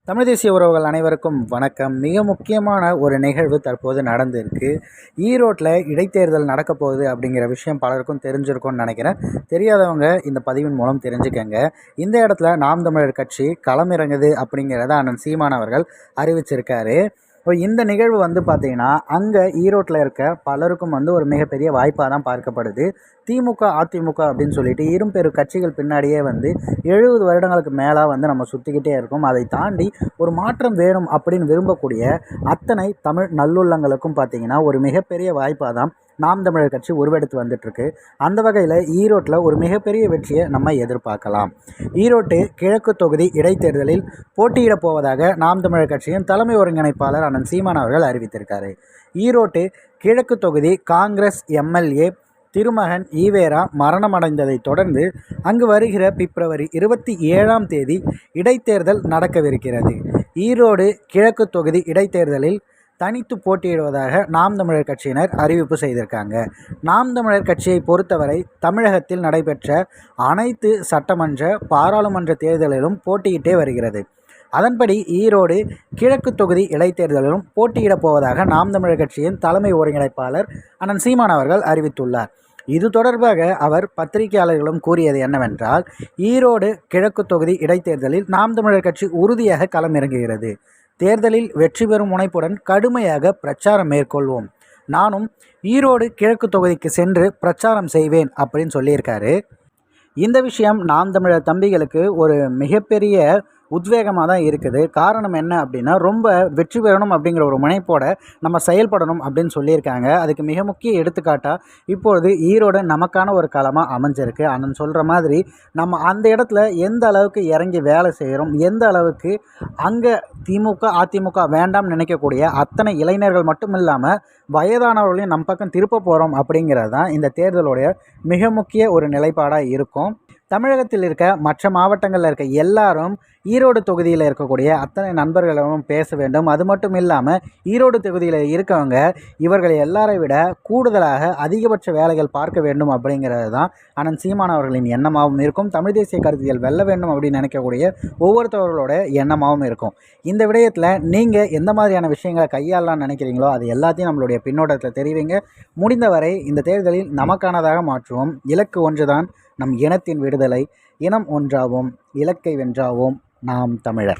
தமிழ் தேசிய உறவுகள் அனைவருக்கும் வணக்கம். மிக முக்கியமான ஒரு நிகழ்வு தற்போது நடந்திருக்கு. ஈரோட்டில் இடைத்தேர்தல் நடக்க போகுது அப்படிங்கிற விஷயம் பலருக்கும் தெரிஞ்சிருக்கும்னு நினைக்கிறேன். தெரியாதவங்க இந்த பதிவின் மூலம் தெரிஞ்சுக்கங்க. இந்த இடத்துல நாம் தமிழர் கட்சி களமிறங்குது அப்படிங்கிறத அண்ணன் சீமான் அவர்கள் அறிவிச்சிருக்காரு. இப்போ இந்த நிகழ்வு பார்த்திங்கன்னா அங்கே ஈரோட்டில் இருக்க பலருக்கும் ஒரு மிகப்பெரிய வாய்ப்பாக தான் பார்க்கப்படுது. திமுக அதிமுக அப்படின்னு சொல்லிட்டு பெரு கட்சிகள் பின்னாடியே 70 வருடங்களுக்கு மேலே நம்ம சுற்றிக்கிட்டே இருக்கோம். அதை தாண்டி ஒரு மாற்றம் வேணும் அப்படின்னு விரும்பக்கூடிய அத்தனை தமிழ் நல்லுள்ளங்களுக்கும் பார்த்திங்கன்னா ஒரு மிகப்பெரிய வாய்ப்பாக தான் நாம் தமிழர் கட்சி உருவெடுத்து வந்துட்டுருக்கு. அந்த வகையில் ஈரோட்டில் ஒரு மிகப்பெரிய வெற்றியை நம்ம எதிர்பார்க்கலாம். ஈரோட்டு கிழக்கு தொகுதி இடைத்தேர்தலில் போட்டியிடப் போவதாக நாம் தமிழர் கட்சியின் தலைமை ஒருங்கிணைப்பாளர் அண்ணன் சீமான் அவர்கள் அறிவித்திருக்காரு. ஈரோட்டு கிழக்கு தொகுதி காங்கிரஸ் எம்எல்ஏ திருமகன் ஈவேரா மரணமடைந்ததை தொடர்ந்து அங்கு வருகிற பிப்ரவரி 27ஆம் தேதி இடைத்தேர்தல் நடக்கவிருக்கிறது. ஈரோடு கிழக்கு தொகுதி இடைத்தேர்தலில் தனித்து போட்டியிடுவதாக நாம் தமிழர் கட்சியினர் அறிவிப்பு செய்திருக்காங்க. நாம் தமிழர் கட்சியை பொறுத்தவரை தமிழகத்தில் நடைபெற்ற அனைத்து சட்டமன்ற பாராளுமன்ற தேர்தலிலும் போட்டியிட்டே வருகிறது. அதன்படி ஈரோடு கிழக்கு தொகுதி இடைத்தேர்தலிலும் போட்டியிடப் போவதாக நாம் தமிழர் கட்சியின் தலைமை ஒருங்கிணைப்பாளர் அண்ணன் சீமான் அவர்கள் அறிவித்துள்ளார். இது தொடர்பாக அவர் பத்திரிகையாளர்களும் கூறியது என்னவென்றால், ஈரோடு கிழக்கு தொகுதி இடைத்தேர்தலில் நாம் தமிழர் கட்சி உறுதியாக களமிறங்குகிறது. தேர்தலில் வெற்றி பெறும் முனைப்புடன் கடுமையாக பிரச்சாரம் மேற்கொள்வோம். நானும் ஈரோடு கிழக்கு தொகுதிக்கு சென்று பிரச்சாரம் செய்வேன் அப்படின்னு சொல்லியிருக்காரு. இந்த விஷயம் நாம் தமிழர் தம்பிகளுக்கு ஒரு மிகப்பெரிய உத்வேகமாக தான் இருக்குது. காரணம் என்ன அப்படின்னா, ரொம்ப வெற்றி பெறணும் அப்படிங்கிற ஒரு முனைப்போடு நம்ம செயல்படணும் அப்படின்னு சொல்லியிருக்காங்க. அதுக்கு மிக முக்கிய எடுத்துக்காட்டாக இப்பொழுது ஈரோடு நமக்கான ஒரு களமாக அமைஞ்சிருக்கு. அண்ணன் சொல்கிற மாதிரி நம்ம அந்த இடத்துல எந்த அளவுக்கு இறங்கி வேலை செய்கிறோம், எந்த அளவுக்கு அங்கே திமுக அதிமுக வேண்டாம்னு நினைக்கக்கூடிய அத்தனை இளைஞர்கள் மட்டும் இல்லாமல் வயதானவர்களையும் நம் பக்கம் திருப்ப போகிறோம் அப்படிங்கிறது தான் இந்த தேர்தலுடைய மிக முக்கிய ஒரு நிலைப்பாடாக இருக்கும். தமிழகத்தில் இருக்க மற்ற மாவட்டங்களில் இருக்க எல்லாரும் ஈரோடு தொகுதியில் இருக்கக்கூடிய அத்தனை நண்பர்களும் பேச வேண்டும். அது மட்டும் இல்லாமல் ஈரோடு தொகுதியில் இருக்கவங்க இவர்கள் எல்லாரை விட கூடுதலாக அதிகபட்ச வேலைகள் பார்க்க வேண்டும் அப்படிங்கிறது தான் அண்ணன் சீமான் அவர்களின் எண்ணமாகவும் இருக்கும். தமிழ் தேசிய கருத்தியல் வெல்ல வேண்டும் அப்படின்னு நினைக்கக்கூடிய ஒவ்வொருத்தவர்களோட எண்ணமாகவும் இருக்கும். இந்த விடயத்தில் நீங்கள் எந்த மாதிரியான விஷயங்களை கையாளலாம்னு நினைக்கிறீங்களோ அது எல்லாத்தையும் நம்மளுடைய பின்னோட்டத்தில் தெரிவிங்க. முடிந்தவரை இந்த தேர்தலில் நமக்கானதாக மாற்றுவோம். இலக்கு ஒன்றுதான், நம் இனத்தின் விடுதலை. இனம் ஒன்றாவோம், இலக்கை வென்றாவோம். நாம் தமிழர்.